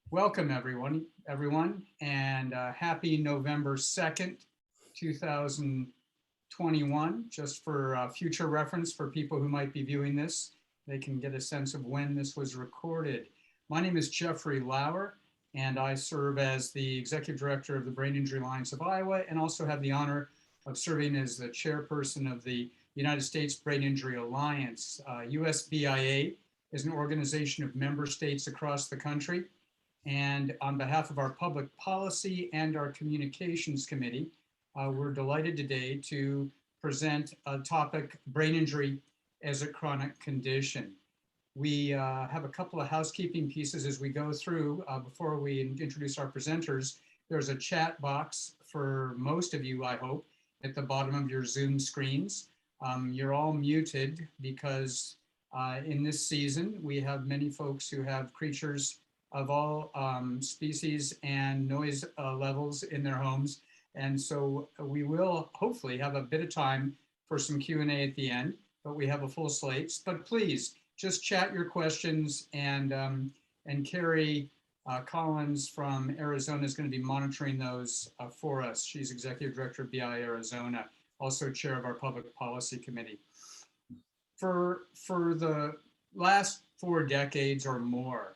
Welcome everyone, and happy November 2nd, 2021. Just for future reference for people who might be viewing this, they can get a sense of when this was recorded. My name is Jeffrey Lauer, and I serve as the Executive Director of the Brain Injury Alliance of Iowa, and also have the honor of serving as the chairperson of the United States Brain Injury Alliance. USBIA is an organization of member states across the country. And on behalf of our public policy and our communications committee, we're delighted today to present a topic, brain injury as a chronic condition. We have a couple of housekeeping pieces as we go through. Before we introduce our presenters, there's a chat box for most of you, I hope, at the bottom of your Zoom screens. You're all muted because in this season, we have many folks who have creatures of all species and noise levels in their homes. And so we will hopefully have a bit of time for some Q&A at the end, but we have a full slate. But please just chat your questions, and Carrie Collins from Arizona is going to be monitoring those for us. She's Executive Director of BI Arizona, also chair of our Public Policy Committee. For the last 4 decades or more,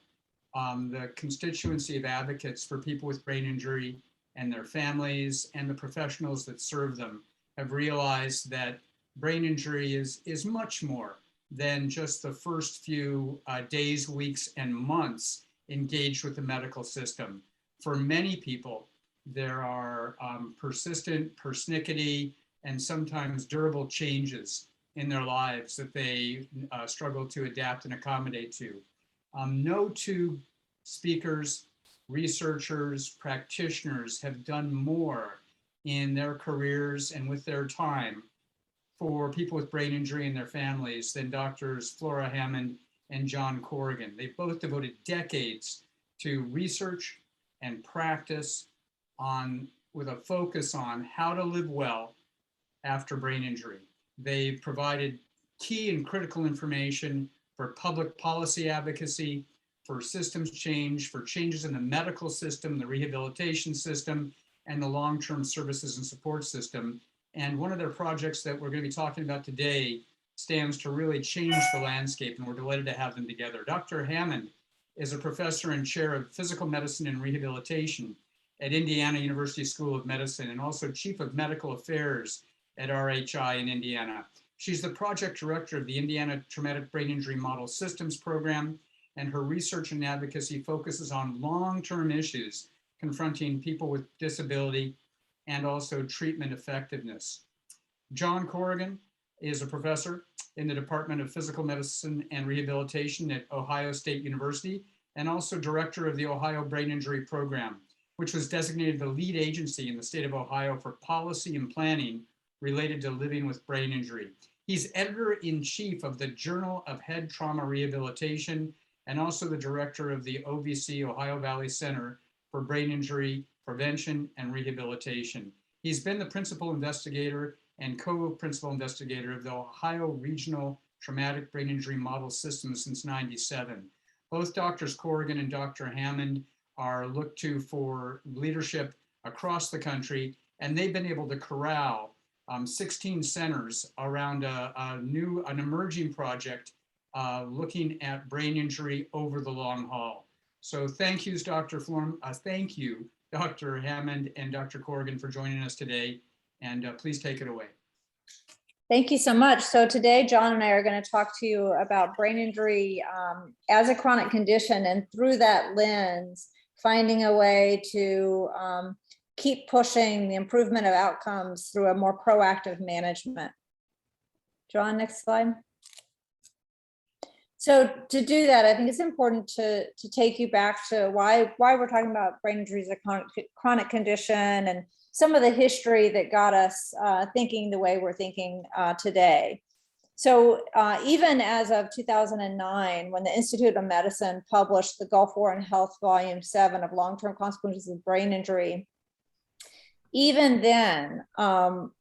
the constituency of advocates for people with brain injury and their families and the professionals that serve them have realized that brain injury is much more than just the first few days, weeks, and months engaged with the medical system. For many people, there are persistent, persnickety, and sometimes durable changes in their lives that they struggle to adapt and accommodate to. No two speakers, researchers, practitioners have done more in their careers and with their time for people with brain injury and their families than Doctors Flora, Hammond, and John Corrigan. They've both devoted decades to research and practice with a focus on how to live well after brain injury. They've provided key and critical information for public policy advocacy, for systems change, for changes in the medical system, the rehabilitation system, and the long-term services and support system. And one of their projects that we're going to be talking about today stands to really change the landscape, and we're delighted to have them together. Dr. Hammond is a professor and chair of physical medicine and rehabilitation at Indiana University School of Medicine, and also chief of medical affairs at RHI in Indiana. She's the project director of the Indiana Traumatic Brain Injury Model Systems Program, and her research and advocacy focuses on long-term issues confronting people with disability and also treatment effectiveness. John Corrigan is a professor in the Department of Physical Medicine and Rehabilitation at Ohio State University, and also director of the Ohio Brain Injury Program, which was designated the lead agency in the state of Ohio for policy and planning related to living with brain injury. He's editor-in-chief of the Journal of Head Trauma Rehabilitation, and also the director of the OVC, Ohio Valley Center for Brain Injury Prevention and Rehabilitation. He's been the principal investigator and co-principal investigator of the Ohio Regional Traumatic Brain Injury Model System since '97. Both Drs. Corrigan and Dr. Hammond are looked to for leadership across the country, and they've been able to corral 16 centers around an emerging project looking at brain injury over the long haul. So thank you, thank you, Dr. Hammond and Dr. Corrigan, for joining us today, and please take it away. Thank you so much. So today, John and I are going to talk to you about brain injury as a chronic condition, and through that lens, finding a way to keep pushing the improvement of outcomes through a more proactive management. John, next slide. So to do that, I think it's important to take you back to why we're talking about brain injury as a chronic condition, and some of the history that got us thinking the way we're thinking today. So even as of 2009, when the Institute of Medicine published the Gulf War and Health Volume 7 of Long-Term Consequences of Brain Injury, even then,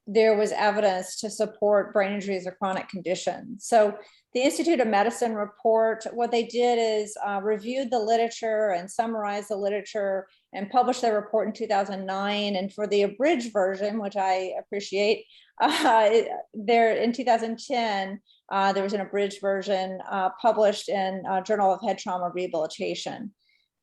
there was evidence to support brain injury as a chronic condition. So The Institute of Medicine report, what they did is reviewed the literature and summarized the literature and published their report in 2009. And for the abridged version, which I appreciate, there in 2010, there was an abridged version published in Journal of Head Trauma Rehabilitation.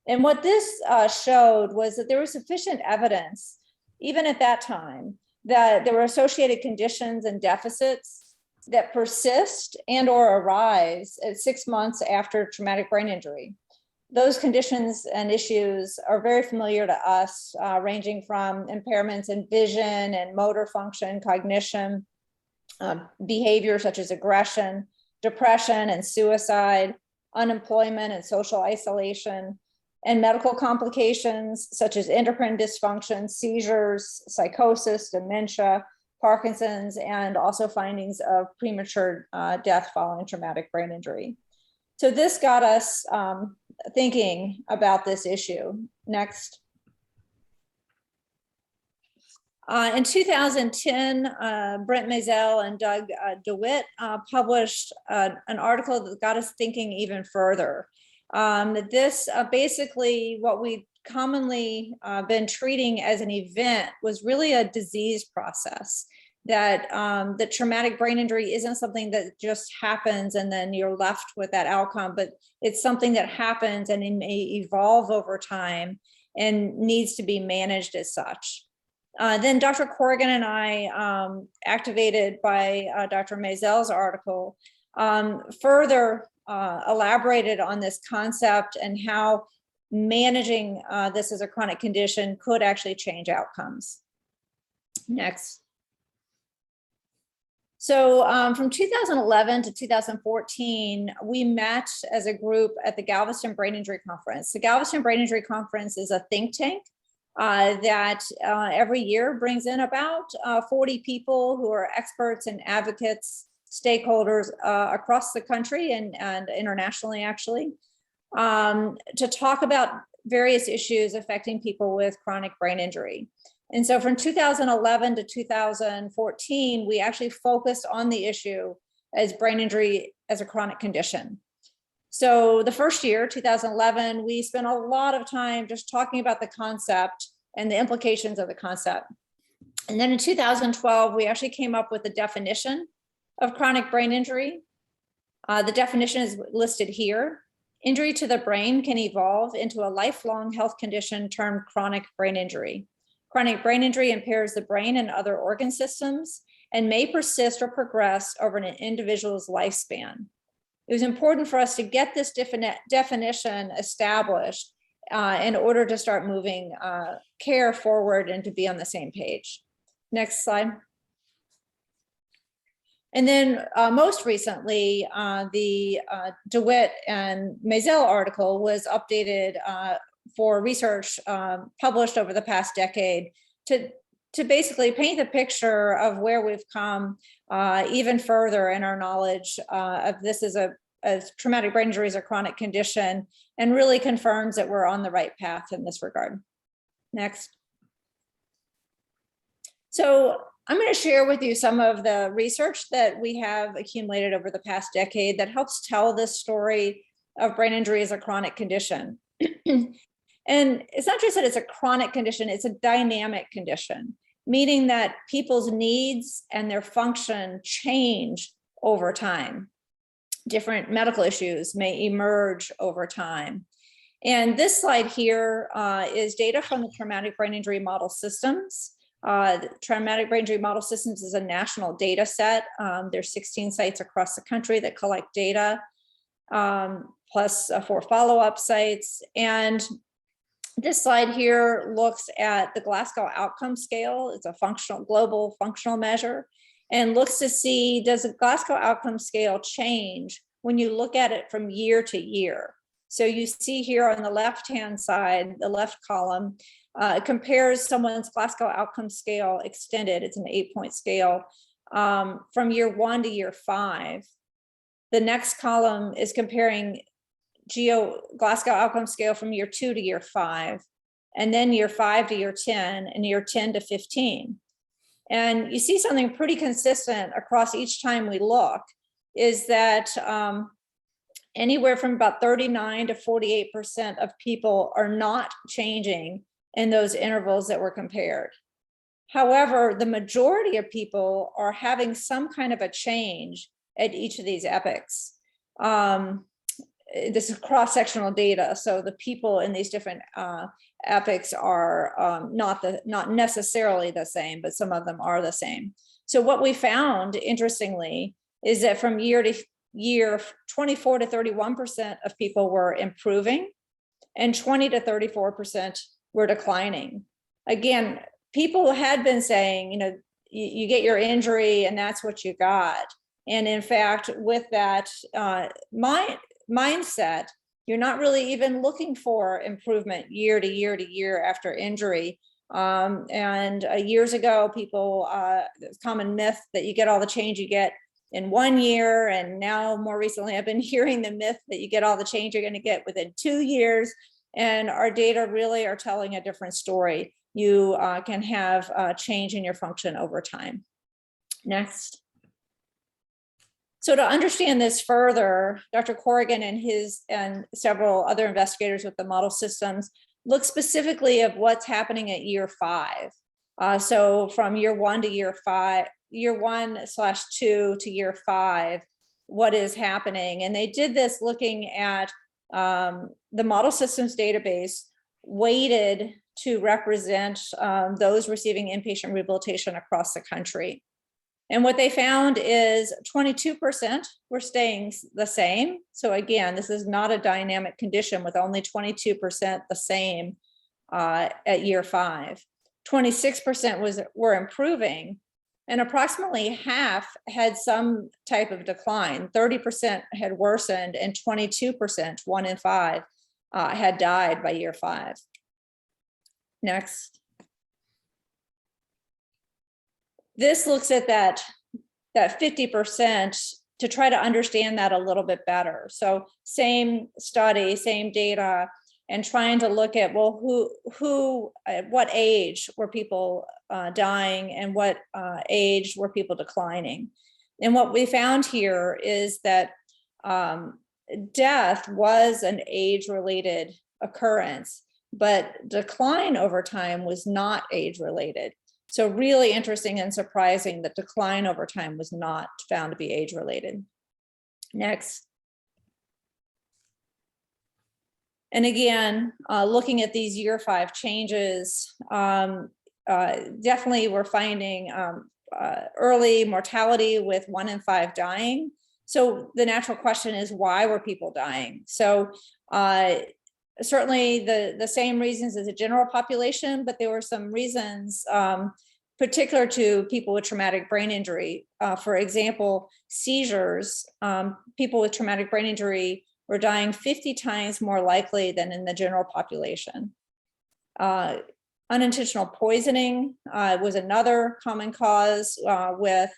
And what this showed was that there was sufficient evidence, even at that time, that there were associated conditions and deficits that persist and or arise at 6 months after traumatic brain injury. Those conditions and issues are very familiar to us, ranging from impairments in vision and motor function, cognition, behavior such as aggression, depression and suicide, unemployment and social isolation, and medical complications such as endocrine dysfunction, seizures, psychosis, dementia, Parkinson's, and also findings of premature death following traumatic brain injury. So this got us thinking about this issue. Next. In 2010, Brent Maisel and Doug DeWitt published an article that got us thinking even further. This basically what we commonly been treating as an event was really a disease process, that the traumatic brain injury isn't something that just happens and then you're left with that outcome, but it's something that happens and it may evolve over time and needs to be managed as such. Then Dr. Corrigan and I, activated by Dr. Maisel's article, further elaborated on this concept and how managing this as a chronic condition could actually change outcomes. Next. So from 2011 to 2014, we met as a group at the Galveston Brain Injury Conference. The Galveston Brain Injury Conference is a think tank that every year brings in about 40 people who are experts and advocates, stakeholders across the country and internationally, actually, to talk about various issues affecting people with chronic brain injury. And so from 2011 to 2014, we actually focused on the issue as brain injury as a chronic condition. So the first year, 2011, we spent a lot of time just talking about the concept and the implications of the concept. And then in 2012, we actually came up with the definition of chronic brain injury. The definition is listed here. Injury to the brain can evolve into a lifelong health condition termed chronic brain injury. Chronic brain injury impairs the brain and other organ systems and may persist or progress over an individual's lifespan. It was important for us to get this definition established in order to start moving care forward and to be on the same page. Next slide. And then most recently, the DeWitt and Maisel article was updated for research published over the past decade to basically paint the picture of where we've come even further in our knowledge of this as traumatic brain injury is a chronic condition, and really confirms that we're on the right path in this regard. Next. So I'm going to share with you some of the research that we have accumulated over the past decade that helps tell this story of brain injury as a chronic condition. And it's not just that it's a chronic condition, it's a dynamic condition, meaning that people's needs and their function change over time. Different medical issues may emerge over time. And this slide here is data from the Traumatic Brain Injury Model Systems. The Traumatic Brain Injury Model Systems is a national data set. There's 16 sites across the country that collect data, plus 4 follow-up sites. And this slide here looks at the Glasgow Outcome Scale. It's a global functional measure, and looks to see, does the Glasgow Outcome Scale change when you look at it from year to year? So you see here on the left-hand side, the left column, compares someone's Glasgow Outcome Scale extended, it's an 8-point scale, from year 1 to year 5. The next column is comparing Glasgow Outcome Scale from year 2 to year 5, and then year 5 to year 10, and year 10 to 15. And you see something pretty consistent across each time we look, is that anywhere from about 39 to 48% of people are not changing in those intervals that were compared. However, the majority of people are having some kind of a change at each of these epochs. This is cross-sectional data, so the people in these different epochs are not necessarily the same, but some of them are the same. So what we found, interestingly, is that from year to year, 24 to 31% of people were improving, and 20 to 34% were declining. Again, people had been saying, you know, you get your injury and that's what you got. And in fact, with that mindset, you're not really even looking for improvement year to year to year after injury. Years ago, people, there's a common myth that you get all the change you get in 1 year. And now more recently, I've been hearing the myth that you get all the change you're going to get within 2 years. And our data really are telling a different story. You can have a change in your function over time. Next. So to understand this further, Dr. Corrigan and several other investigators with the model systems look specifically at what's happening at year 5. So from year 1 to year 5, year 1/2 to year 5, what is happening? And they did this looking at the model systems database weighted to represent those receiving inpatient rehabilitation across the country. And what they found is 22% were staying the same. So again, this is not a dynamic condition with only 22% the same at year 5. 26% were improving, and approximately half had some type of decline. 30% had worsened, and 22%, 1 in 5, had died by year 5. Next. This looks at that 50% to try to understand that a little bit better. So same study, same data, and trying to look at, well, who at what age were people dying, and what age were people declining? And what we found here is that death was an age-related occurrence, but decline over time was not age-related. So really interesting and surprising that decline over time was not found to be age-related. Next. And again, looking at these year 5 changes, definitely we're finding early mortality with 1 in 5 dying. So the natural question is, why were people dying? So certainly the same reasons as the general population, but there were some reasons particular to people with traumatic brain injury. For example, seizures. People with traumatic brain injury were dying 50 times more likely than in the general population. Unintentional poisoning was another common cause, with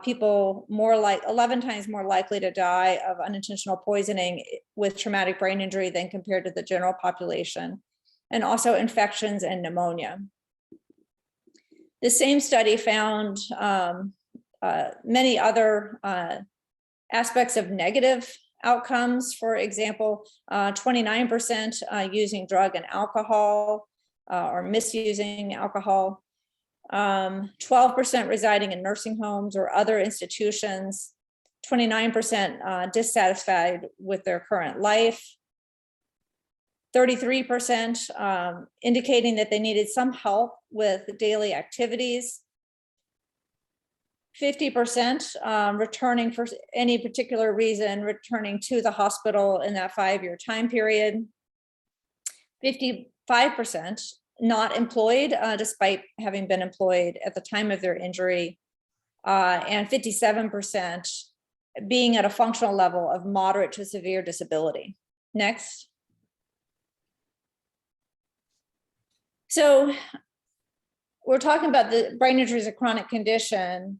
people 11 times more likely to die of unintentional poisoning with traumatic brain injury than compared to the general population, and also infections and pneumonia. The same study found many other aspects of negative outcomes. For example, 29% using drug and alcohol or misusing alcohol, 12% residing in nursing homes or other institutions, 29% dissatisfied with their current life, 33% indicating that they needed some help with daily activities, 50% returning for any particular reason, returning to the hospital in that 5-year time period, 55% not employed despite having been employed at the time of their injury, and 57% being at a functional level of moderate to severe disability. Next. So we're talking about the brain injury as a chronic condition.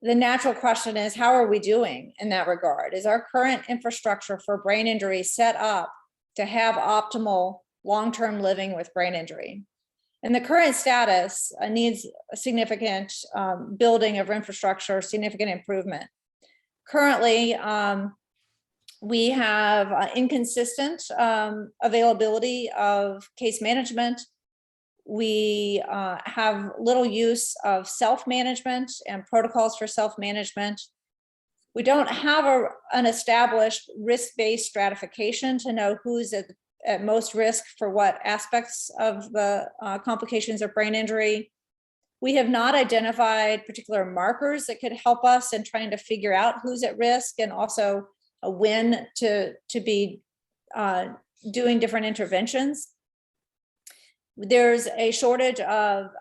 The natural question is, how are we doing in that regard? Is our current infrastructure for brain injury set up to have optimal long-term living with brain injury? And the current status needs a significant building of infrastructure, significant improvement. Currently, we have inconsistent availability of case management. We have little use of self-management and protocols for self-management. We don't have an established risk-based stratification to know who's at most risk for what aspects of the complications of brain injury. We have not identified particular markers that could help us in trying to figure out who's at risk, and also when to be doing different interventions. There's a shortage of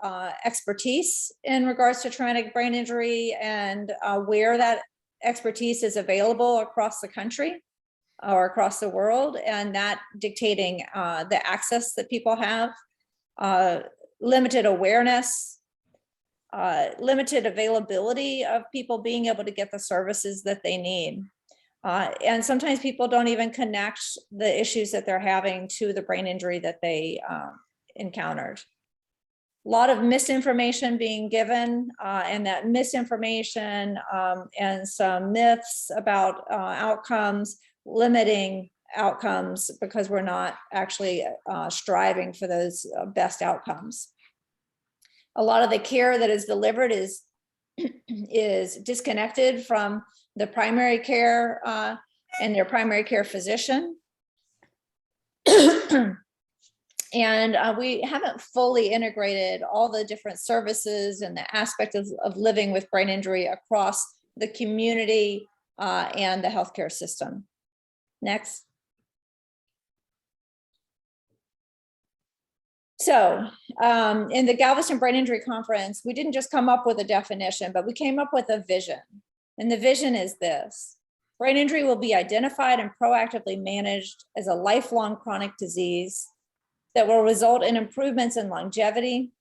expertise in regards to traumatic brain injury, and where that expertise is available across the country or across the world, and that dictating the access that people have, limited awareness, limited availability of people being able to get the services that they need. And sometimes people don't even connect the issues that they're having to the brain injury that they encountered. A lot of misinformation being given, and that misinformation and some myths about outcomes, limiting outcomes because we're not actually striving for those best outcomes. A lot of the care that is delivered is disconnected from the primary care and their primary care physician. And we haven't fully integrated all the different services and the aspect of living with brain injury across the community and the healthcare system. Next. So in the Galveston Brain Injury Conference, we didn't just come up with a definition, but we came up with a vision. And the vision is this: brain injury will be identified and proactively managed as a lifelong chronic disease that will result in improvements in longevity,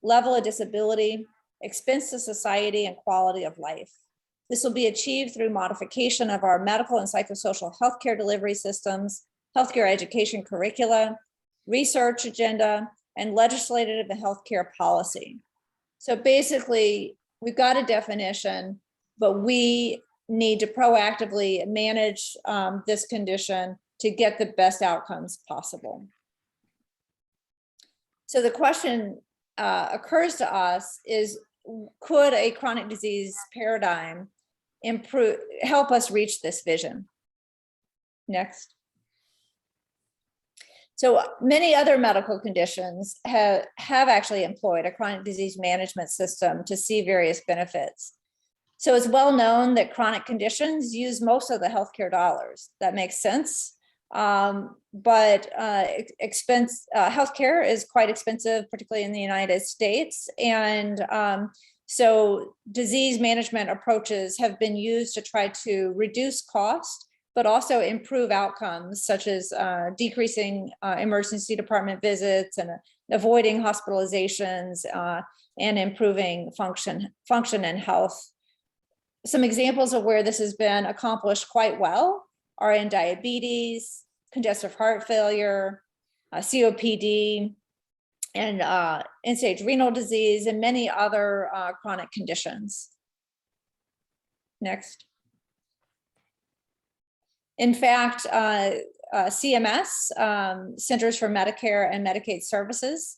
level of disability, expense to society, and quality of life. This will be achieved through modification of our medical and psychosocial healthcare delivery systems, healthcare education curricula, research agenda, and legislative and healthcare policy. So basically, we've got a definition, but we need to proactively manage this condition to get the best outcomes possible. So the question occurs to us is, could a chronic disease paradigm help us reach this vision? Next. So many other medical conditions have actually employed a chronic disease management system to see various benefits. So it's well known that chronic conditions use most of the healthcare dollars. That makes sense. But healthcare is quite expensive, particularly in the United States. And so disease management approaches have been used to try to reduce cost, but also improve outcomes, such as decreasing emergency department visits and avoiding hospitalizations and improving function and health. Some examples of where this has been accomplished quite well are in diabetes, congestive heart failure, COPD, and end-stage renal disease, and many other chronic conditions. Next. In fact, CMS, Centers for Medicare and Medicaid Services,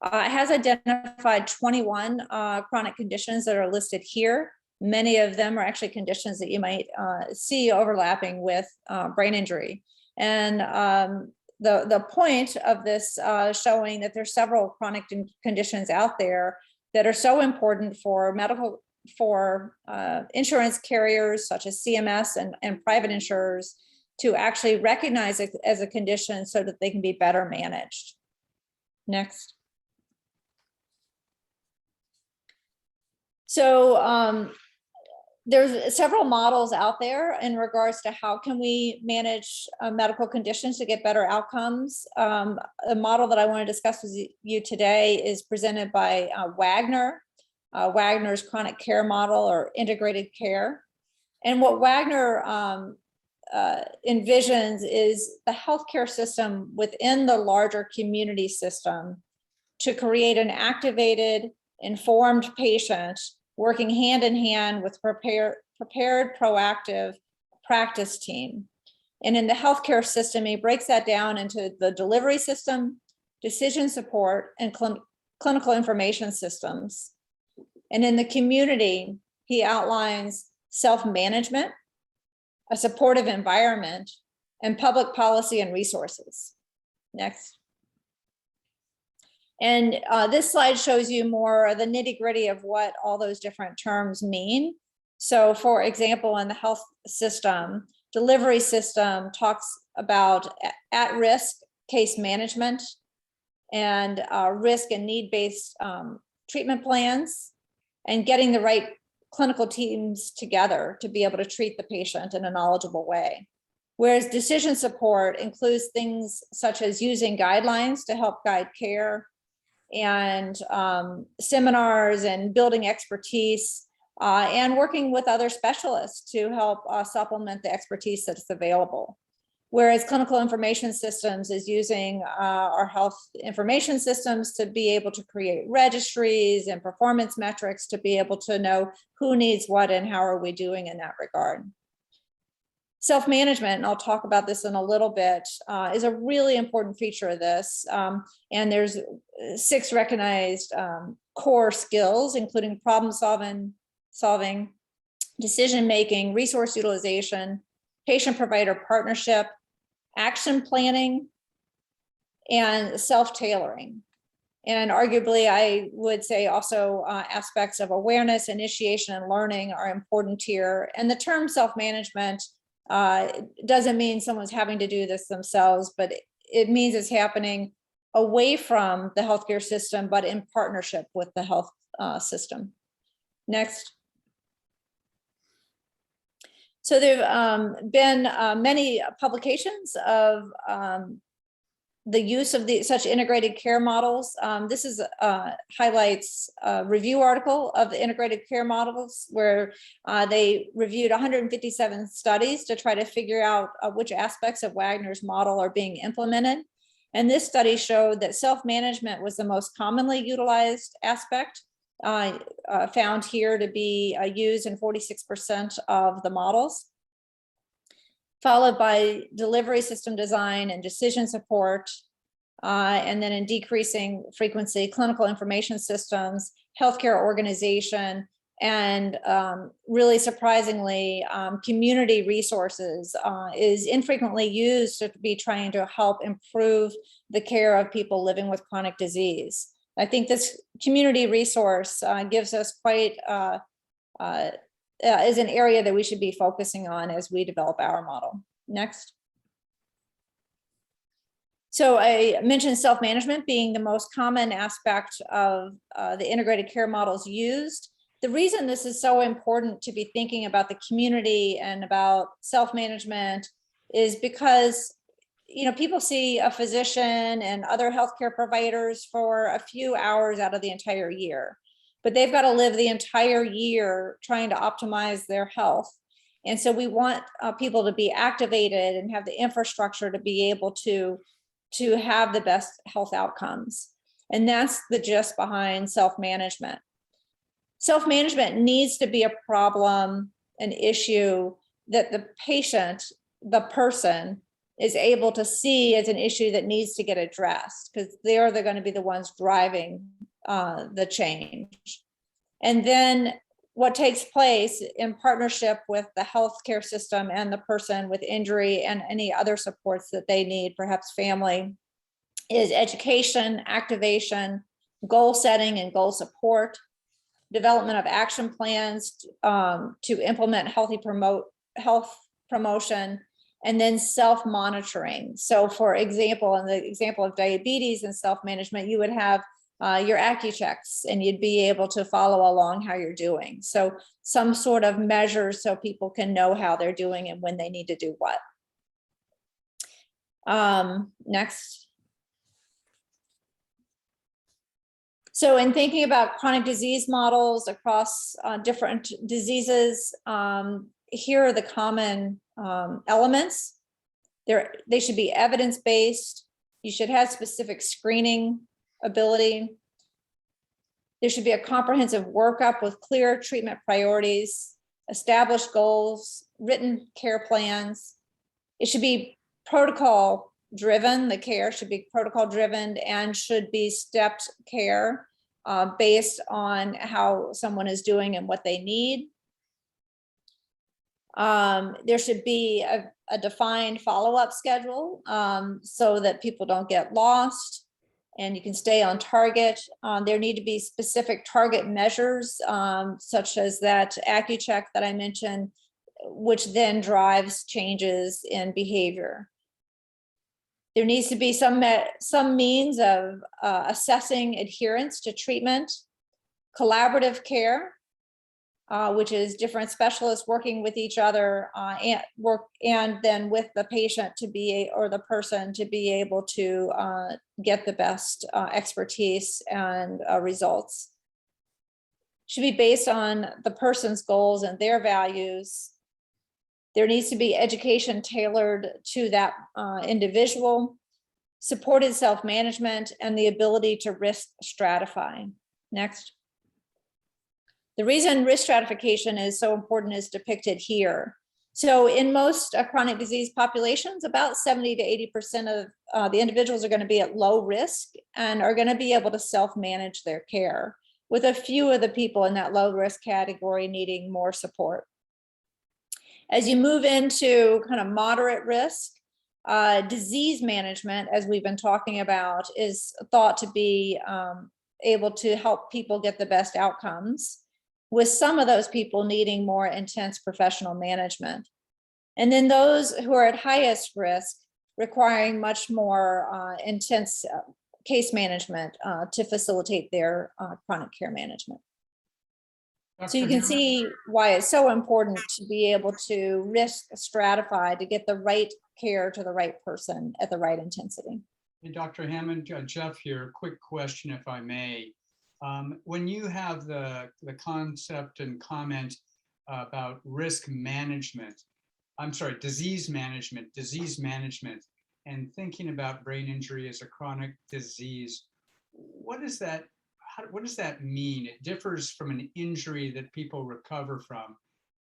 has identified 21 chronic conditions that are listed here. Many of them are actually conditions that you might see overlapping with brain injury. And the point of this showing that there's several chronic conditions out there that are so important for insurance carriers such as CMS and private insurers to actually recognize it as a condition so that they can be better managed. Next. So there's several models out there in regards to how can we manage medical conditions to get better outcomes. The model that I want to discuss with you today is presented by Wagner. Wagner's chronic care model, or integrated care. And what Wagner envisions is the healthcare system within the larger community system to create an activated, informed patient working hand in hand with prepared, proactive practice team. And in the healthcare system, he breaks that down into the delivery system, decision support, and clinical information systems. And in the community, he outlines self-management, a supportive environment, and public policy and resources. Next. And this slide shows you more of the nitty-gritty of what all those different terms mean. So for example, in the health system, delivery system talks about at-risk case management and risk and need-based treatment plans, and getting the right clinical teams together to be able to treat the patient in a knowledgeable way. Whereas decision support includes things such as using guidelines to help guide care, and seminars and building expertise, and working with other specialists to help supplement the expertise that's available. Whereas clinical information systems is using our health information systems to be able to create registries and performance metrics to be able to know who needs what and how are we doing in that regard. Self-management, and I'll talk about this in a little bit, is a really important feature of this. And there's 6 recognized core skills, including problem solving, decision-making, resource utilization, patient-provider partnership, action planning, and self-tailoring. And arguably, I would say also aspects of awareness, initiation, and learning are important here. And the term self-management doesn't mean someone's having to do this themselves, but it means it's happening away from the healthcare system, but in partnership with the health system. Next. So there have been many publications of the use of such integrated care models. This is highlights a review article of the integrated care models where they reviewed 157 studies to try to figure out which aspects of Wagner's model are being implemented. And this study showed that self-management was the most commonly utilized aspect, found here to be used in 46% of the models, followed by delivery system design and decision support, and then in decreasing frequency, clinical information systems, healthcare organization, and really surprisingly, community resources is infrequently used to be trying to help improve the care of people living with chronic disease. I think this community resource gives us quite, is an area that we should be focusing on as we develop our model. Next. So I mentioned self-management being the most common aspect of the integrated care models used. The reason this is so important to be thinking about the community and about self-management is because people see a physician and other healthcare providers for a few hours out of the entire year, but they've got to live the entire year trying to optimize their health. And so we want people to be activated and have the infrastructure to be able to have the best health outcomes. And that's the gist behind self-management. Self-management needs to be a problem, an issue that the patient, the person, is able to see as an issue that needs to get addressed, because they're going to be the ones driving the change. And then what takes place in partnership with the healthcare system and the person with injury and any other supports that they need, perhaps family, is education, activation, goal setting and goal support, development of action plans to implement health promotion, and then self-monitoring. So for example, in the example of diabetes and self-management, you would have your AccuChecks and you'd be able to follow along how you're doing. So some sort of measures so people can know how they're doing and when they need to do what. Next. So in thinking about chronic disease models across different diseases, here are the common elements. They should be evidence-based. You should have specific screening ability. There should be a comprehensive workup with clear treatment priorities established goals, written care plans. It should be protocol driven. The care should be protocol driven and should be stepped care based on how someone is doing and what they need. There should be a defined follow-up schedule so that people don't get lost and you can stay on target. There need to be specific target measures, such as that AccuCheck that I mentioned, which then drives changes in behavior. There needs to be some means of assessing adherence to treatment, collaborative care, which is different specialists working with each other and then with the patient or the person to be able to get the best expertise and results. Should be based on the person's goals and their values. There needs to be education tailored to that individual, supported self-management, and the ability to risk stratify. Next. The reason risk stratification is so important is depicted here. So in most chronic disease populations, about 70 to 80% of the individuals are going to be at low risk and are going to be able to self-manage their care, with a few of the people in that low risk category needing more support. As you move into kind of moderate risk, disease management, as we've been talking about, is thought to be able to help people get the best outcomes, with some of those people needing more intense professional management. And then those who are at highest risk requiring much more intense case management to facilitate their chronic care management. So you can see why it's so important to be able to risk stratify to get the right care to the right person at the right intensity. Hey, Dr. Hammond, Jeff here, quick question if I may. When you have the concept and comment about risk management, disease management, and thinking about brain injury as a chronic disease, what does that mean? It differs from an injury that people recover from,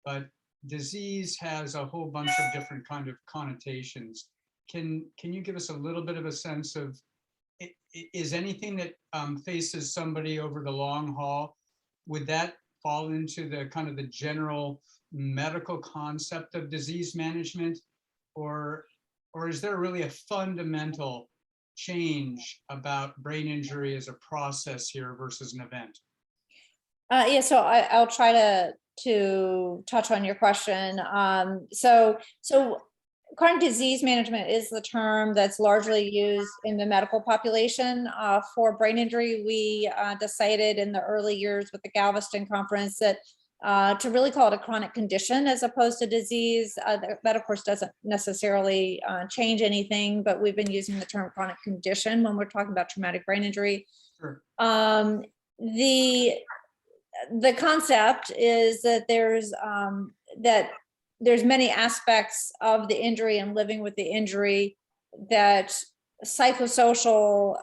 but disease has a whole bunch of different kind of connotations. Can you give us a little bit of a sense of, is anything that faces somebody over the long haul, would that fall into the kind of the general medical concept of disease management, or is there really a fundamental change about brain injury as a process here versus an event? Yeah, so I'll try to touch on your question. So chronic disease management is the term that's largely used in the medical population for brain injury. We decided in the early years with the Galveston conference that to really call it a chronic condition as opposed to disease. That of course doesn't necessarily change anything, but we've been using the term chronic condition when we're talking about traumatic brain injury. Sure. The concept is that there's many aspects of the injury and living with the injury that psychosocial,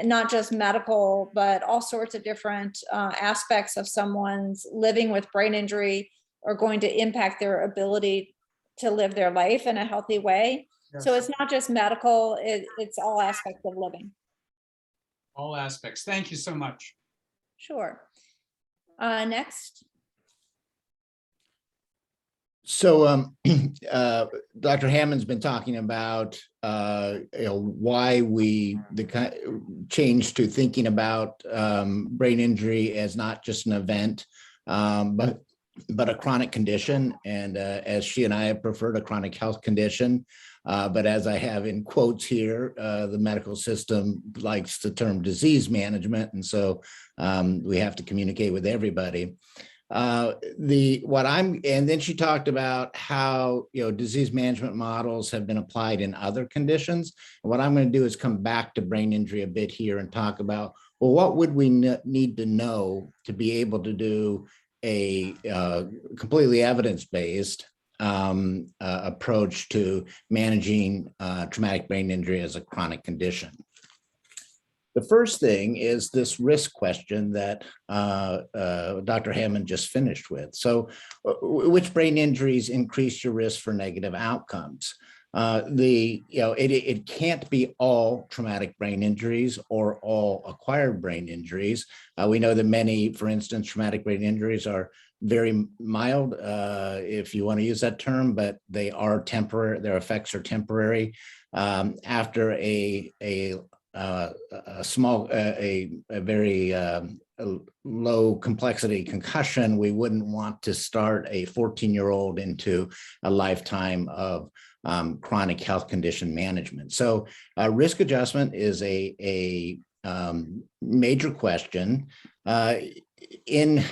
not just medical, but all sorts of different aspects of someone's living with brain injury are going to impact their ability to live their life in a healthy way. Yes. So it's not just medical, it's all aspects of living. All aspects. Thank you so much. Sure. Next. So Dr. Hammond's been talking about why the change to thinking about brain injury as not just an event, but a chronic condition. And as she and I have preferred a chronic health condition, but as I have in quotes here, the medical system likes the term disease management, and so we have to communicate with everybody. And then she talked about how disease management models have been applied in other conditions. And what I'm going to do is come back to brain injury a bit here and talk about, well, what would we need to know to be able to do a completely evidence-based approach to managing traumatic brain injury as a chronic condition. The first thing is this risk question that Dr. Hammond just finished with. So which brain injuries increase your risk for negative outcomes? It can't be all traumatic brain injuries or all acquired brain injuries. We know that many, for instance, traumatic brain injuries are very mild, if you want to use that term, but they are temporary. Their effects are temporary. After a very low complexity concussion, we wouldn't want to start a 14-year-old into a lifetime of chronic health condition management. So risk adjustment is a major question. In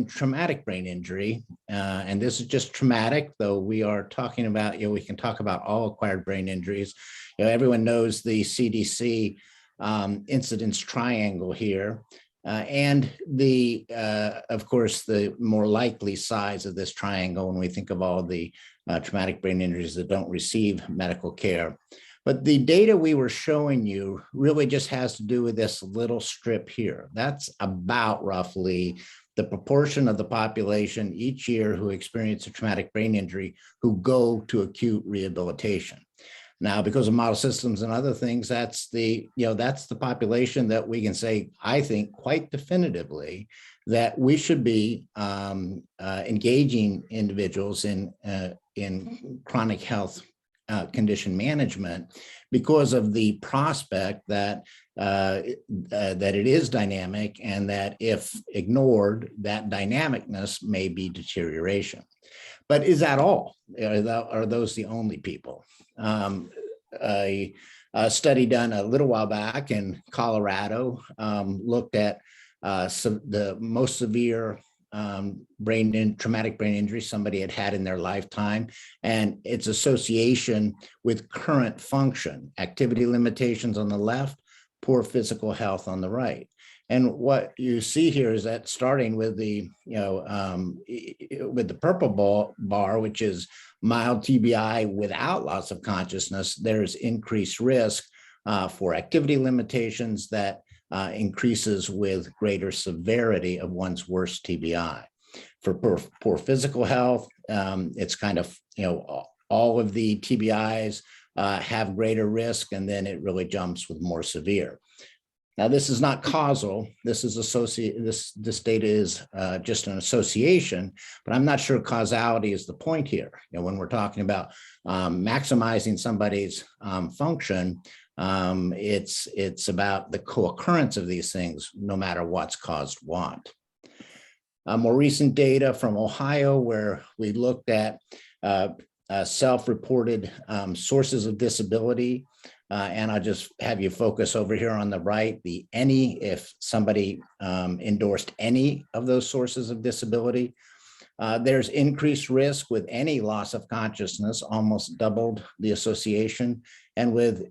traumatic brain injury, and this is just traumatic, though we are talking about, we can talk about all acquired brain injuries. Everyone knows the CDC incidence triangle here. And of course, the more likely size of this triangle when we think of all the traumatic brain injuries that don't receive medical care. But the data we were showing you really just has to do with this little strip here. That's about roughly the proportion of the population each year who experience a traumatic brain injury who go to acute rehabilitation. Now, because of model systems and other things, that's the population that we can say, I think, quite definitively that we should be engaging individuals in chronic health condition management because of the prospect that it is dynamic, and that if ignored, that dynamicness may be deterioration. But is that all? Are those the only people? A study done a little while back in Colorado looked at the most severe traumatic brain injury somebody had in their lifetime, and its association with current function, activity limitations on the left, poor physical health on the right. And what you see here is that starting with the purple bar, which is mild TBI without loss of consciousness, there's increased risk for activity limitations that increases with greater severity of one's worst TBI. For poor physical health, it's kind of, all of the TBIs have greater risk, and then it really jumps with more severe. Now, this is not causal. This is this data is just an association, but I'm not sure causality is the point here. When we're talking about maximizing somebody's function, it's about the co-occurrence of these things, no matter what's caused what. More recent data from Ohio, where we looked at self-reported sources of disability. And I'll just have you focus over here on the right, if somebody endorsed any of those sources of disability. There's increased risk with any loss of consciousness, almost doubled the association. And with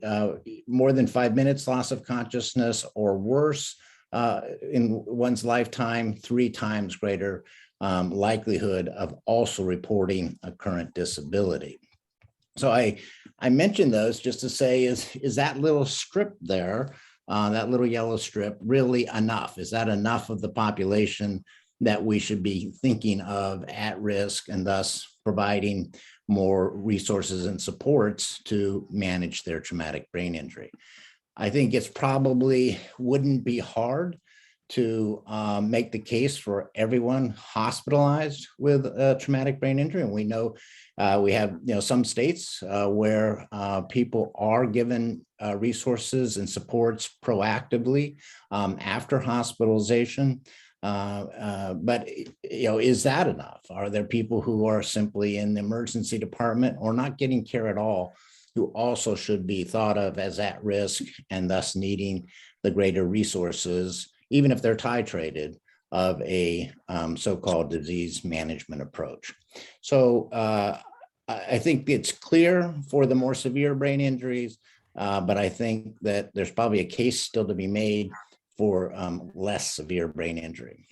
more than 5 minutes loss of consciousness or worse in one's lifetime, 3 times greater likelihood of also reporting a current disability. So I mentioned those just to say, is that little strip there, that little yellow strip, really enough? Is that enough of the population that we should be thinking of at risk, and thus providing more resources and supports to manage their traumatic brain injury? I think it's probably wouldn't be hard to make the case for everyone hospitalized with a traumatic brain injury. And we know we have some states where people are given resources and supports proactively after hospitalization. But is that enough? Are there people who are simply in the emergency department or not getting care at all, who also should be thought of as at risk and thus needing the greater resources, even if they're titrated, of a so-called disease management approach? So I think it's clear for the more severe brain injuries, but I think that there's probably a case still to be made for less severe brain injury.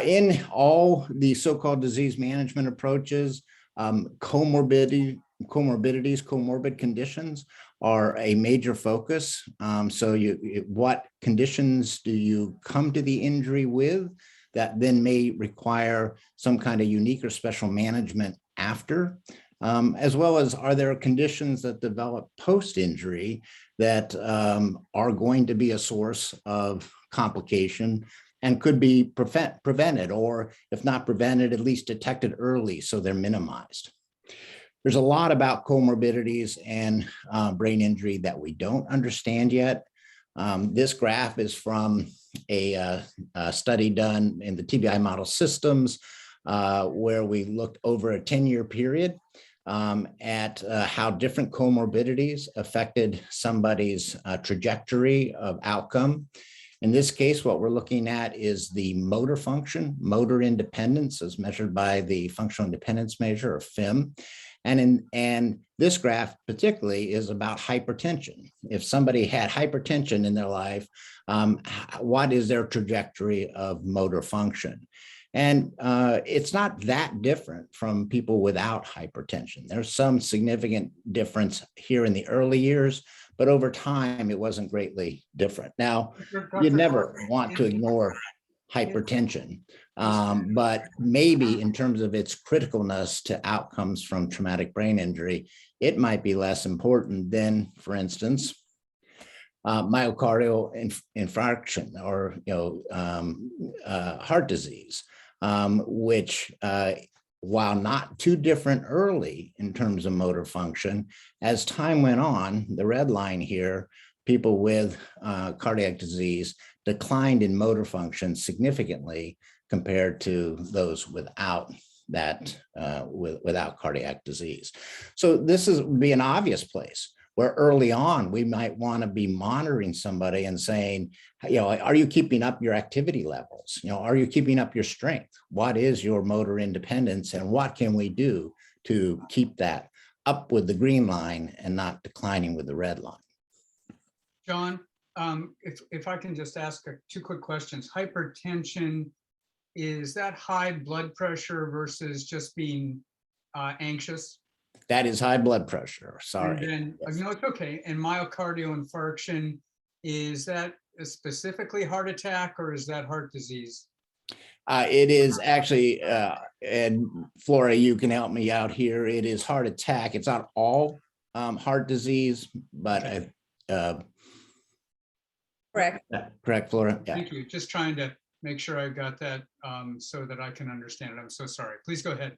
In all the so-called disease management approaches, comorbid conditions are a major focus. So what conditions do you come to the injury with that then may require some kind of unique or special management after? As well as, are there conditions that develop post-injury that are going to be a source of complication and could be prevented, or if not prevented, at least detected early so they're minimized? There's a lot about comorbidities and brain injury that we don't understand yet. This graph is from a study done in the TBI model systems where we looked over a 10-year period at how different comorbidities affected somebody's trajectory of outcome. In this case, what we're looking at is the motor function, motor independence as measured by the functional independence measure, or FIM. And this graph particularly is about hypertension. If somebody had hypertension in their life, what is their trajectory of motor function? And it's not that different from people without hypertension. There's some significant difference here in the early years, but over time, it wasn't greatly different. Now, you never want to ignore hypertension, but maybe in terms of its criticalness to outcomes from traumatic brain injury, it might be less important than, for instance, myocardial infarction or heart disease, which while not too different early in terms of motor function, as time went on, the red line here, people with cardiac disease declined in motor function significantly compared to those without that, without cardiac disease. So this would be an obvious place where early on we might want to be monitoring somebody and saying, are you keeping up your activity levels? Are you keeping up your strength? What is your motor independence, and what can we do to keep that up with the green line and not declining with the red line? John, if I can just ask two quick questions. Hypertension, is that high blood pressure versus just being anxious? That is high blood pressure. Sorry. And then, yes. no, it's okay. And myocardial infarction, is that specifically heart attack or is that heart disease? It is actually, and Flora, you can help me out here. It is heart attack. It's not all heart disease, but okay. Correct. Correct, Flora. Yeah. Thank you. Just trying to make sure I got that so that I can understand it. I'm so sorry. Please go ahead.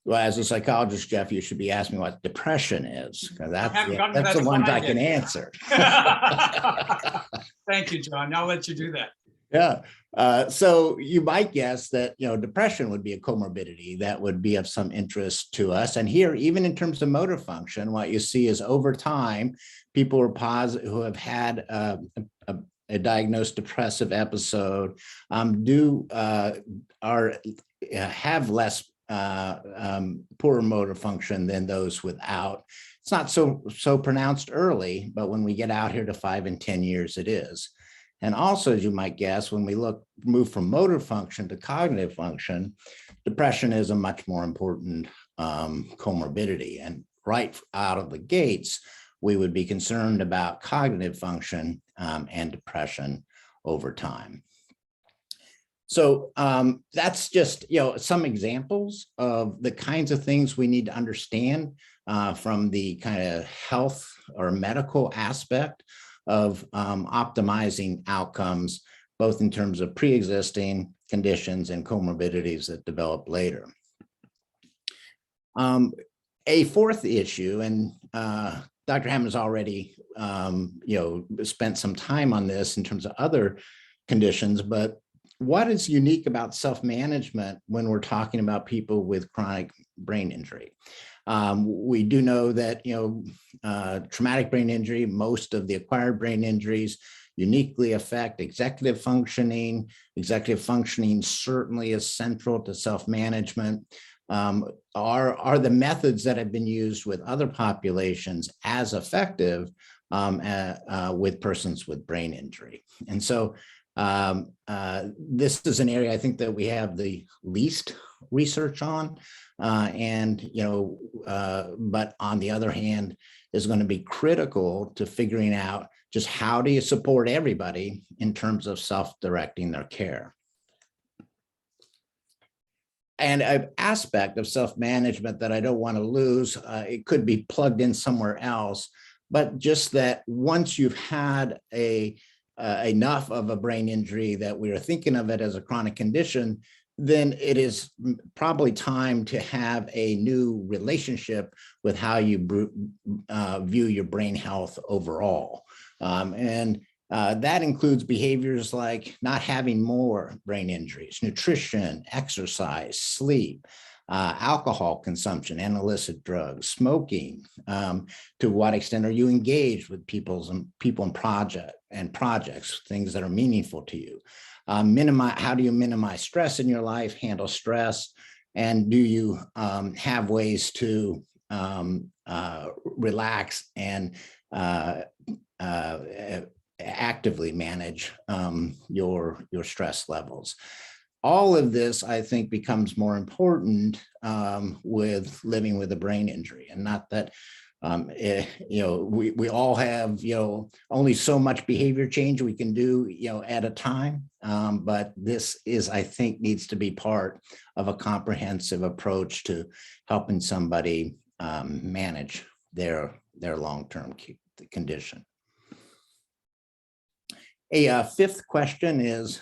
Well, as a psychologist, Jeff, you should be asking what depression is, because that's that the ones I can answer. Thank you, John. I'll let you do that. Yeah. So you might guess that, depression would be a comorbidity that would be of some interest to us. And here, even in terms of motor function, what you see is over time, people who have had a diagnosed depressive episode have less poorer motor function than those without. It's not so pronounced early, but when we get out here to 5 and 10 years, it is. And also, as you might guess, when we move from motor function to cognitive function, depression is a much more important comorbidity. And right out of the gates, we would be concerned about cognitive function and depression over time. So that's just, some examples of the kinds of things we need to understand from the kind of health or medical aspect of optimizing outcomes, both in terms of pre-existing conditions and comorbidities that develop later. A fourth issue, and Dr. Hammond has already, spent some time on this in terms of other conditions, but what is unique about self-management when we're talking about people with chronic brain injury? We do know that, traumatic brain injury, most of the acquired brain injuries uniquely affect executive functioning. Executive functioning certainly is central to self-management. Are the methods that have been used with other populations as effective with persons with brain injury? And so this is an area I think that we have the least research on, but on the other hand, is going to be critical to figuring out just how do you support everybody in terms of self-directing their care. And an aspect of self-management that I don't want to lose, it could be plugged in somewhere else, but just that once you've had enough of a brain injury that we are thinking of it as a chronic condition, then it is probably time to have a new relationship with how you view your brain health overall. That includes behaviors like not having more brain injuries, nutrition, exercise, sleep, alcohol consumption, and illicit drugs, smoking. To what extent are you engaged with people and projects, things that are meaningful to you? How do you minimize stress in your life, handle stress, and do you have ways to relax and actively manage your stress levels? All of this, I think, becomes more important with living with a brain injury, and not that we all have only so much behavior change we can do at a time, but this is, I think, needs to be part of a comprehensive approach to helping somebody manage their long-term condition. A fifth question is,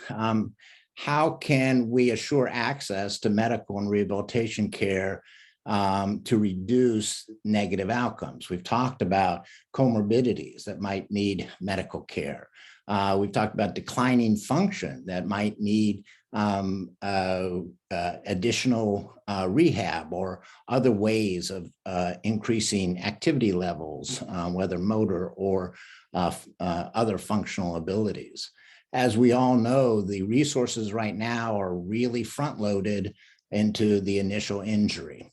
how can we assure access to medical and rehabilitation care to reduce negative outcomes? We've talked about comorbidities that might need medical care. We've talked about declining function that might need additional rehab or other ways of increasing activity levels, whether motor or other functional abilities. As we all know, the resources right now are really front-loaded into the initial injury.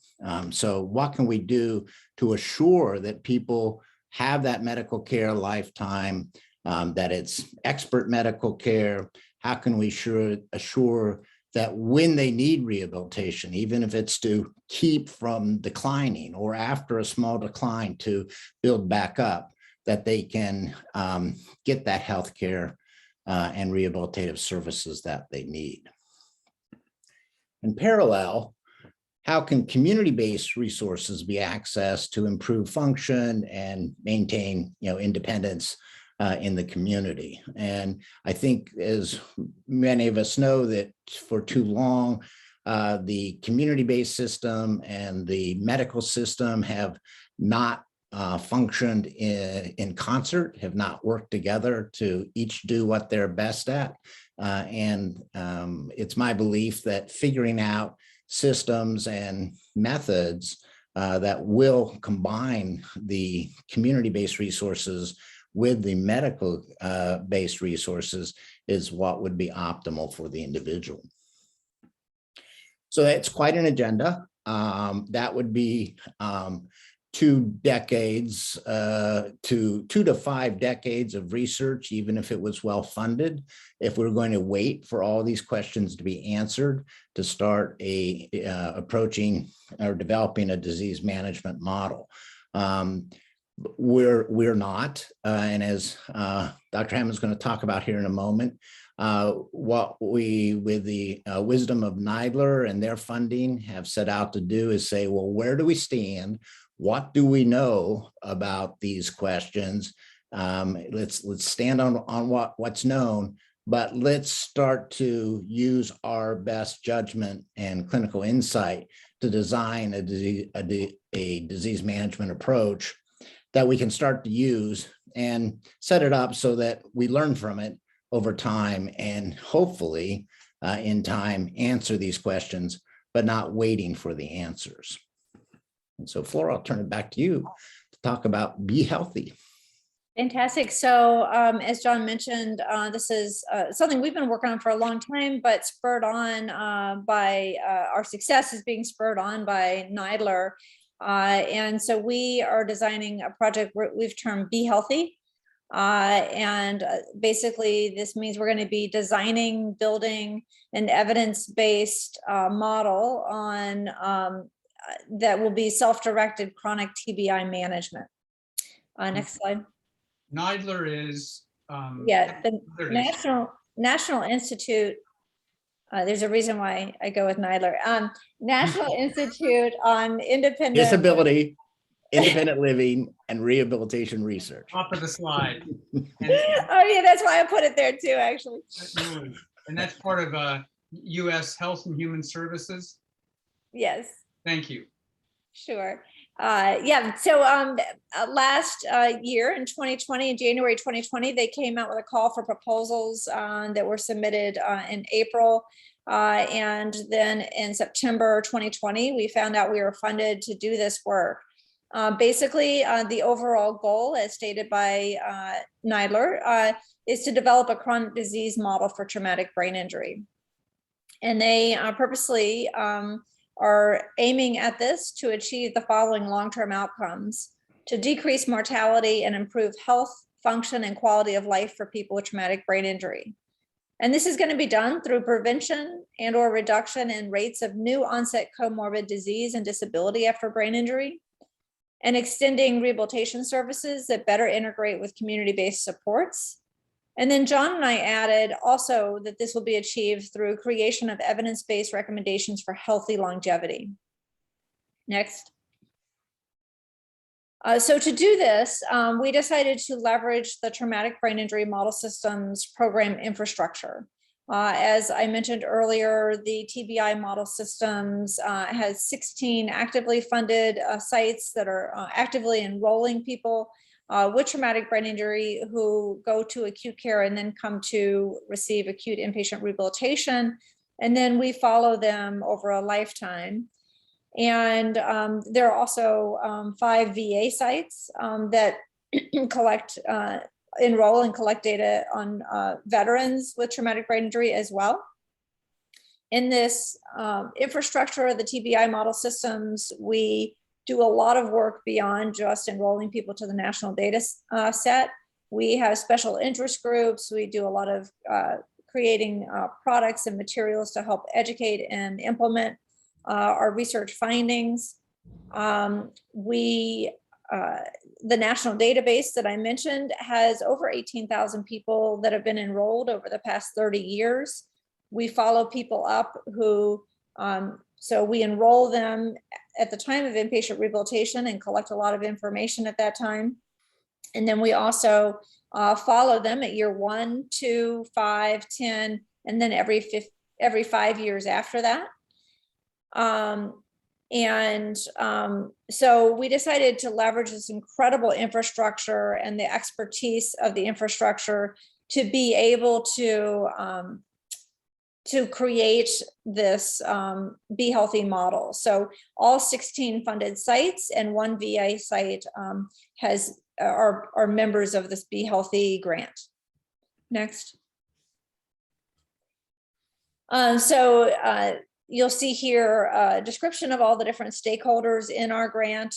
So what can we do to assure that people have that medical care lifetime, that it's expert medical care? How can we assure that when they need rehabilitation, even if it's to keep from declining or after a small decline to build back up, that they can get that health care and rehabilitative services that they need? In parallel, how can community-based resources be accessed to improve function and maintain independence in the community? And I think, as many of us know, that for too long, the community-based system and the medical system have not functioned in concert, have not worked together to each do what they're best at. And it's my belief that figuring out systems and methods that will combine the community-based resources with the medical-based resources is what would be optimal for the individual. So that's quite an agenda. That would be 2 decades, 2 to 5 decades of research, even if it was well funded, if we're going to wait for all these questions to be answered to start approaching or developing a disease management model. We're not, and as Dr. Hammond is going to talk about here in a moment, what we, with the wisdom of NIDLR and their funding, have set out to do is say, well, where do we stand? What do we know about these questions? Let's stand on what's known, but let's start to use our best judgment and clinical insight to design a disease management approach that we can start to use and set it up so that we learn from it over time and hopefully in time answer these questions, but not waiting for the answers. And so, Flora, I'll turn it back to you to talk about BeHealthy. Fantastic. So as John mentioned, this is something we've been working on for a long time, but spurred on by our success is being spurred on by NIDLR. And so we are designing a project we've termed BeHealthy. And basically this means we're going to be designing, building an evidence-based model on that will be self-directed chronic TBI management. Next slide. NIDLR is. Yeah, the there it is. National Institute. There's a reason why I go with NIDLR. National Institute on Independent. Disability, independent living, and rehabilitation research. Top of the slide. Oh yeah, that's why I put it there too, actually. And that's part of U.S. Health and Human Services. Yes. Thank you. Sure. Yeah. So last year in 2020, in January 2020, they came out with a call for proposals that were submitted in April. And then in September 2020, we found out we were funded to do this work. Basically, the overall goal, as stated by NIDLR, is to develop a chronic disease model for traumatic brain injury. And they purposely are aiming at this to achieve the following long-term outcomes: to decrease mortality and improve health, function, and quality of life for people with traumatic brain injury. And this is going to be done through prevention and or reduction in rates of new onset comorbid disease and disability after brain injury, and extending rehabilitation services that better integrate with community-based supports. And then John and I added also that this will be achieved through creation of evidence-based recommendations for healthy longevity. Next. So to do this, we decided to leverage the Traumatic Brain Injury Model Systems program infrastructure. As I mentioned earlier, the TBI model systems has 16 actively funded sites that are actively enrolling people with traumatic brain injury who go to acute care and then come to receive acute inpatient rehabilitation. And then we follow them over a lifetime. And there are also 5 VA sites that collect, enroll and collect data on veterans with traumatic brain injury as well. In this infrastructure of the TBI model systems, we do a lot of work beyond just enrolling people to the national data set. We have special interest groups. We do a lot of creating products and materials to help educate and implement our research findings. The national database that I mentioned has over 18,000 people that have been enrolled over the past 30 years. We follow people up who, so we enroll them at the time of inpatient rehabilitation and collect a lot of information at that time. And then we also follow them at year 1, 2, 5, 10, and then every 5 years after that. So we decided to leverage this incredible infrastructure and the expertise of the infrastructure to be able to create this BeHealthy model. So all 16 funded sites and 1 VA site are members of this BeHealthy grant. Next. You'll see here a description of all the different stakeholders in our grant.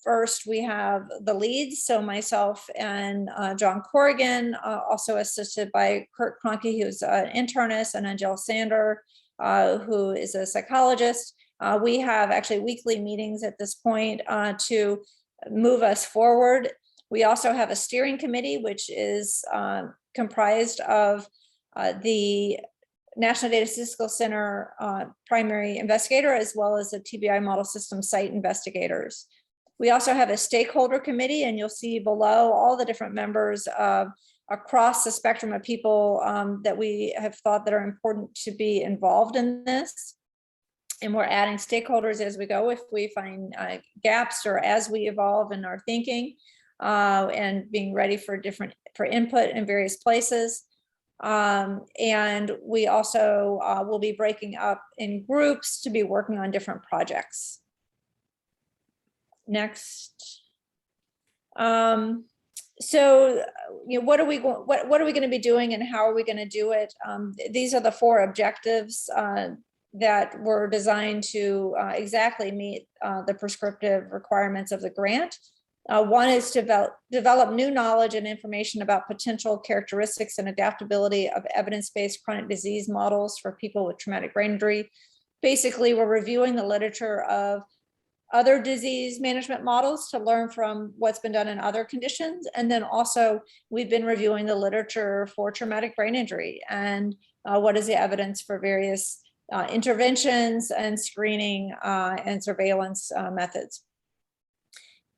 First, we have the leads, so myself and John Corrigan, also assisted by Kurt Kroenke, who's an internist, and Angel Sander, who is a psychologist. We have actually weekly meetings at this point to move us forward. We also have a steering committee, which is comprised of the National Data Statistical Center primary investigator, as well as the TBI model system site investigators. We also have a stakeholder committee, and you'll see below all the different members across the spectrum of people that we have thought that are important to be involved in this. And we're adding stakeholders as we go if we find gaps or as we evolve in our thinking and being ready for input in various places. And we also will be breaking up in groups to be working on different projects. Next. So, what are we going to be doing and how are we going to do it? These are the 4 objectives that were designed to exactly meet the prescriptive requirements of the grant. One is to develop new knowledge and information about potential characteristics and adaptability of evidence-based chronic disease models for people with traumatic brain injury. Basically, we're reviewing the literature of other disease management models to learn from what's been done in other conditions. And then also we've been reviewing the literature for traumatic brain injury and what is the evidence for various interventions and screening and surveillance methods.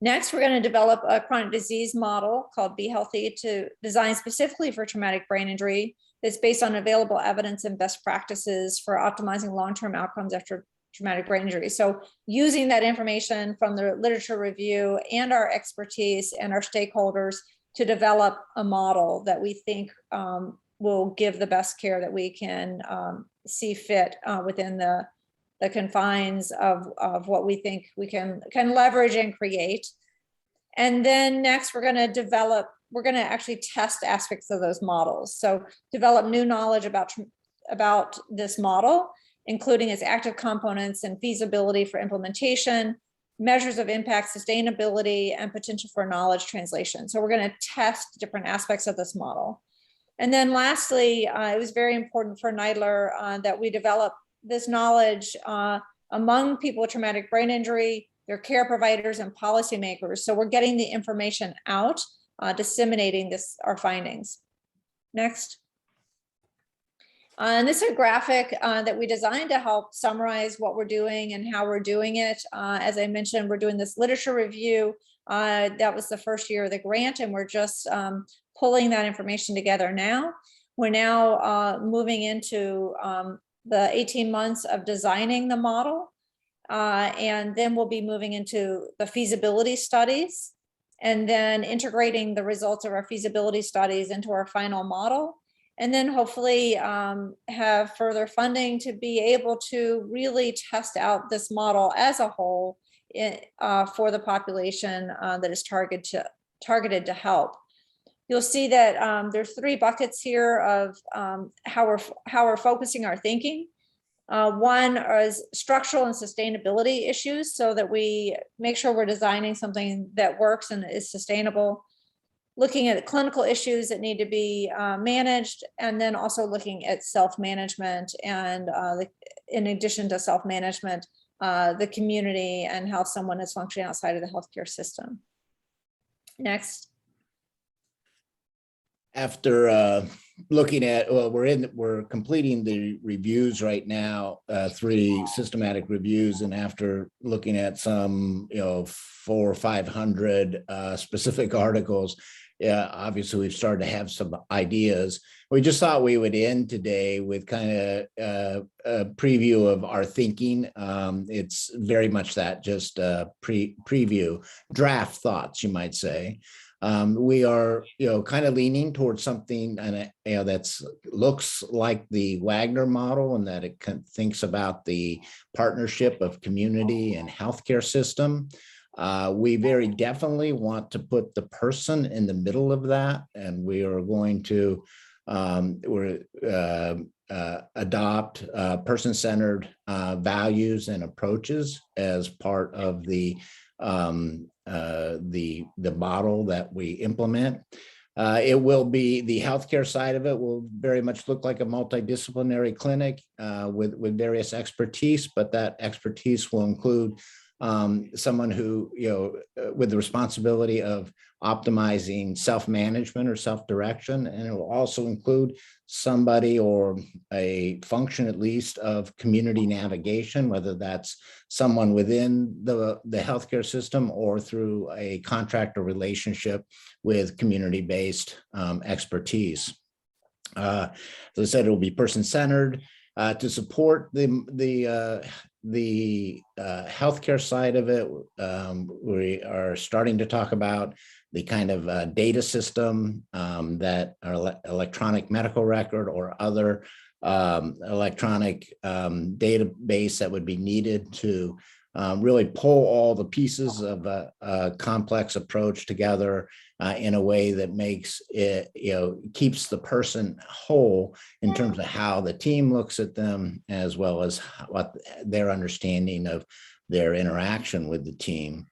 Next, we're going to develop a chronic disease model called BeHealthy to design specifically for traumatic brain injury that's based on available evidence and best practices for optimizing long-term outcomes after traumatic brain injury. So using that information from the literature review and our expertise and our stakeholders to develop a model that we think will give the best care that we can see fit within the confines of what we think we can leverage and create. And then next we're going to actually test aspects of those models. So develop new knowledge about this model, including its active components and feasibility for implementation, measures of impact, sustainability, and potential for knowledge translation. So we're going to test different aspects of this model. And then lastly, it was very important for NIDLR that we develop this knowledge among people with traumatic brain injury, their care providers, and policymakers. So we're getting the information out, disseminating our findings. Next. And this is a graphic that we designed to help summarize what we're doing and how we're doing it. As I mentioned, we're doing this literature review. That was the first year of the grant, and we're just pulling that information together now. We're now moving into the 18 months of designing the model. And then we'll be moving into the feasibility studies and then integrating the results of our feasibility studies into our final model. And then hopefully have further funding to be able to really test out this model as a whole for the population that is targeted to help. You'll see that there's 3 buckets here of how we're focusing our thinking. One is structural and sustainability issues, so that we make sure we're designing something that works and is sustainable. Looking at clinical issues that need to be managed, and then also looking at self-management and in addition to self-management, the community and how someone is functioning outside of the healthcare system. Next. After looking at, well, we're completing the reviews right now, 3 systematic reviews, and after looking at some, 400 or 500 specific articles, yeah, obviously we've started to have some ideas. We just thought we would end today with kind of a preview of our thinking. It's very much that, just a preview, draft thoughts, you might say. We are, kind of leaning towards something, and that's looks like the Wagner model, and that it thinks about the partnership of community and healthcare system. We very definitely want to put the person in the middle of that, and we are going to adopt person-centered values and approaches as part of the model that we implement. It will be, the healthcare side of it will very much look like a multidisciplinary clinic with various expertise, but that expertise will include someone who, with the responsibility of optimizing self-management or self-direction, and it will also include somebody or a function at least of community navigation, whether that's someone within the healthcare system or through a contractor relationship with community-based expertise. As I said, it will be person-centered to support the healthcare side of it. We are starting to talk about the kind of data system that our electronic medical record or other electronic database that would be needed to really pull all the pieces of a complex approach together in a way that makes it, keeps the person whole in terms of how the team looks at them, as well as what their understanding of their interaction with the team.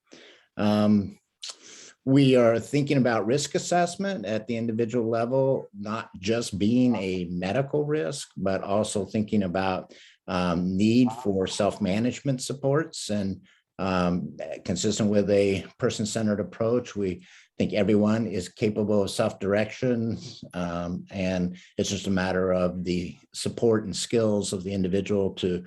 We are thinking about risk assessment at the individual level, not just being a medical risk, but also thinking about need for self-management supports. And consistent with a person-centered approach. We think everyone is capable of self-direction, and it's just a matter of the support and skills of the individual to,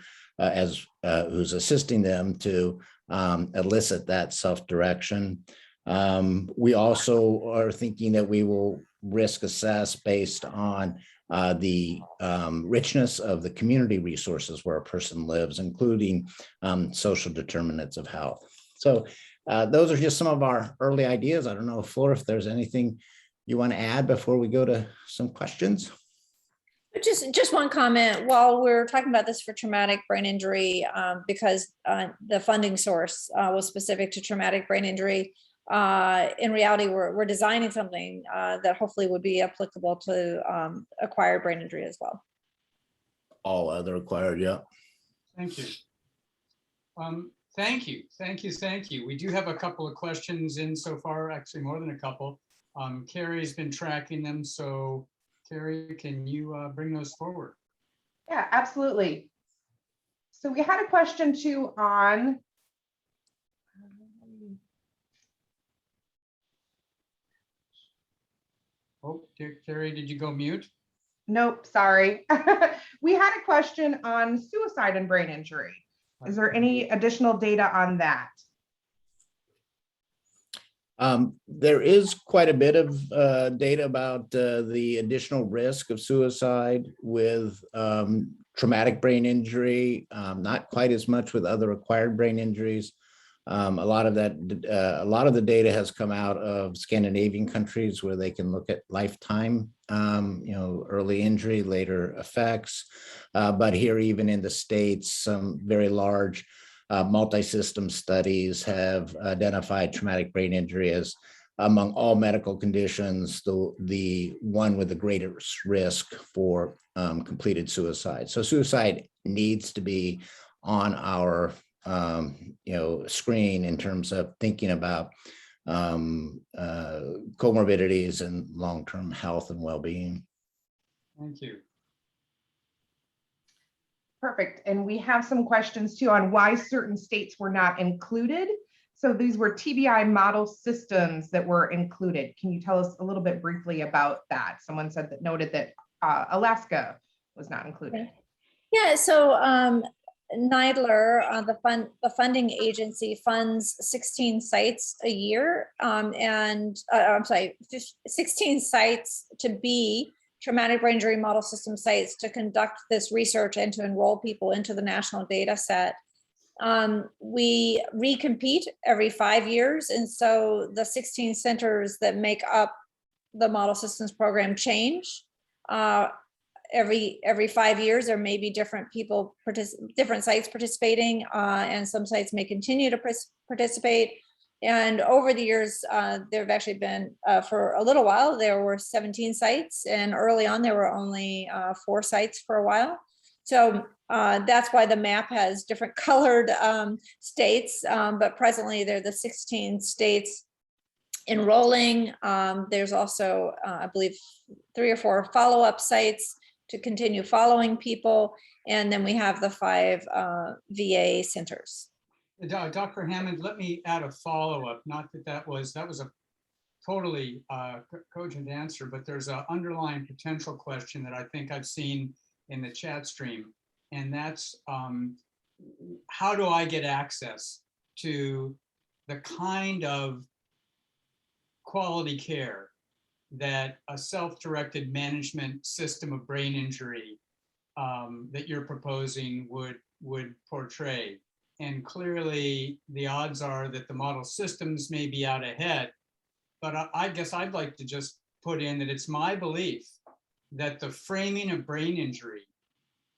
who's assisting them to elicit that self-direction. We also are thinking that we will risk assess based on the richness of the community resources where a person lives, including social determinants of health. So those are just some of our early ideas. I don't know, Flora, if there's anything you want to add before we go to some questions. Just one comment. While we're talking about this for traumatic brain injury, because the funding source was specific to traumatic brain injury, in reality, we're designing something that hopefully would be applicable to acquired brain injury as well. All other acquired, yeah. Thank you. Thank you. We do have a couple of questions in so far, actually more than a couple. Carrie's been tracking them, so Carrie, can you bring those forward? Yeah, absolutely. So we had a question too on Oh, Carrie, did you go mute? Nope, sorry. We had a question on suicide and brain injury. Is there any additional data on that? There is quite a bit of data about the additional risk of suicide with traumatic brain injury, not quite as much with other acquired brain injuries. A lot of the data has come out of Scandinavian countries where they can look at lifetime, early injury, later effects. But here, even in the States, some very large multi-system studies have identified traumatic brain injury as, among all medical conditions, the one with the greatest risk for completed suicide. So suicide needs to be on our screen in terms of thinking about comorbidities and long-term health and well-being. Thank you. Perfect. And we have some questions too on why certain states were not included. So these were TBI model systems that were included. Can you tell us a little bit briefly about that? Someone said that noted that Alaska was not included. Yeah, so NIDLR, the funding agency, funds 16 sites a year, I'm sorry, 16 sites to be traumatic brain injury model system sites to conduct this research and to enroll people into the national data set. We recompete every 5 years, and so the 16 centers that make up the model systems program change. Every 5 years, there may be different sites participating, and some sites may continue to participate. And over the years, there have actually been, for a little while, there were 17 sites, and early on, there were only 4 sites for a while. So that's why the map has different colored states, but presently they're the 16 states enrolling. There's also, I believe, 3 or 4 follow-up sites to continue following people. And then we have the 5 VA centers. Dr. Hammond, let me add a follow-up. Not that was a totally cogent answer, but there's an underlying potential question that I think I've seen in the chat stream. And that's how do I get access to the kind of quality care that a self-directed management system of brain injury that you're proposing would portray? And clearly the odds are that the model systems may be out ahead, but I guess I'd like to just put in that it's my belief that the framing of brain injury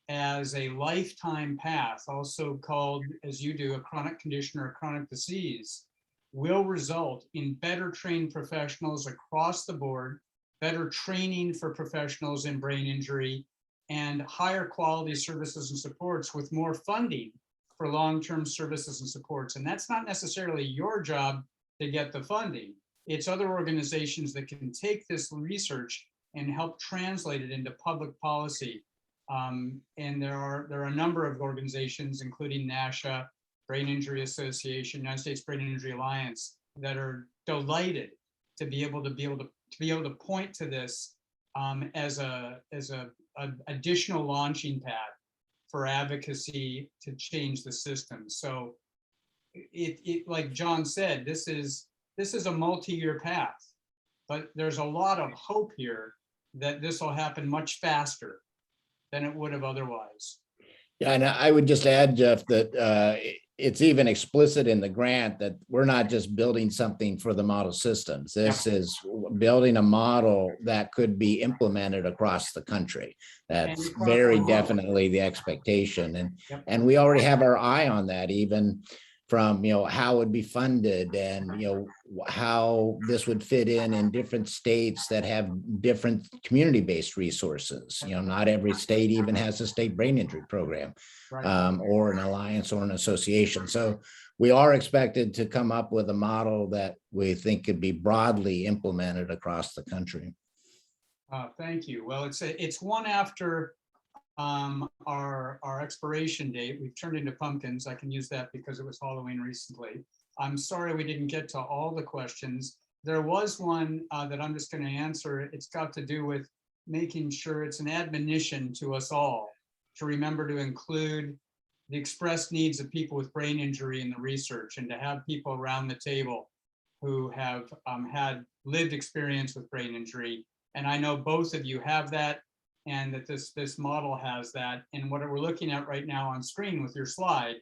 as a lifetime path, also called, as you do, a chronic condition or a chronic disease, will result in better trained professionals across the board, better training for professionals in brain injury, and higher quality services and supports with more funding for long-term services and supports. And that's not necessarily your job to get the funding. It's other organizations that can take this research and help translate it into public policy. And there are a number of organizations, including NASHA, Brain Injury Association, United States Brain Injury Alliance, that are delighted to be able to point to this as a additional launching pad for advocacy to change the system. So it like John said, this is a multi-year path, but there's a lot of hope here that this will happen much faster than it would have otherwise. Yeah, and I would just add, Jeff, that it's even explicit in the grant that we're not just building something for the model systems. This is building a model that could be implemented across the country. That's And across very the world. definitely the expectation. Yep. And we already have our eye on that, even from, how it would be funded and, how this would fit in different states that have different community-based resources. Not every state even has a state brain injury program, Right. or an alliance or an association. So we are expected to come up with a model that we think could be broadly implemented across the country. Thank you. Well, it's one after our expiration date. We've turned into pumpkins. I can use that because it was Halloween recently. I'm sorry we didn't get to all the questions. There was one that I'm just going to answer. It's got to do with making sure it's an admonition to us all to remember to include the expressed needs of people with brain injury in the research, and to have people around the table who have had lived experience with brain injury. And I know both of you have that, and that this model has that. And what we're looking at right now on screen with your slide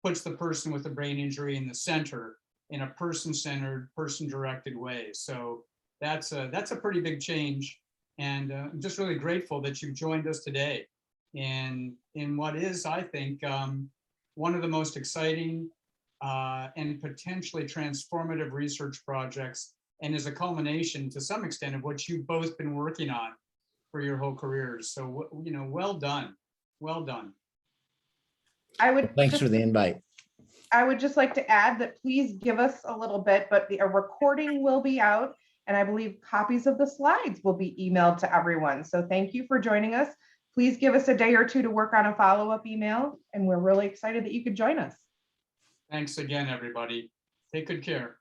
puts the person with the brain injury in the center in a person-centered, person-directed way. So that's a pretty big change. And I'm just really grateful that you've joined us today in what is, I think, one of the most exciting and potentially transformative research projects, and is a culmination to some extent of what you've both been working on for your whole careers. So, well done. Well done. Thanks for the invite. I would just like to add that please give us a little bit, but a recording will be out, and I believe copies of the slides will be emailed to everyone. So thank you for joining us. Please give us a day or two to work on a follow-up email, and we're really excited that you could join us. Thanks again, everybody. Take good care.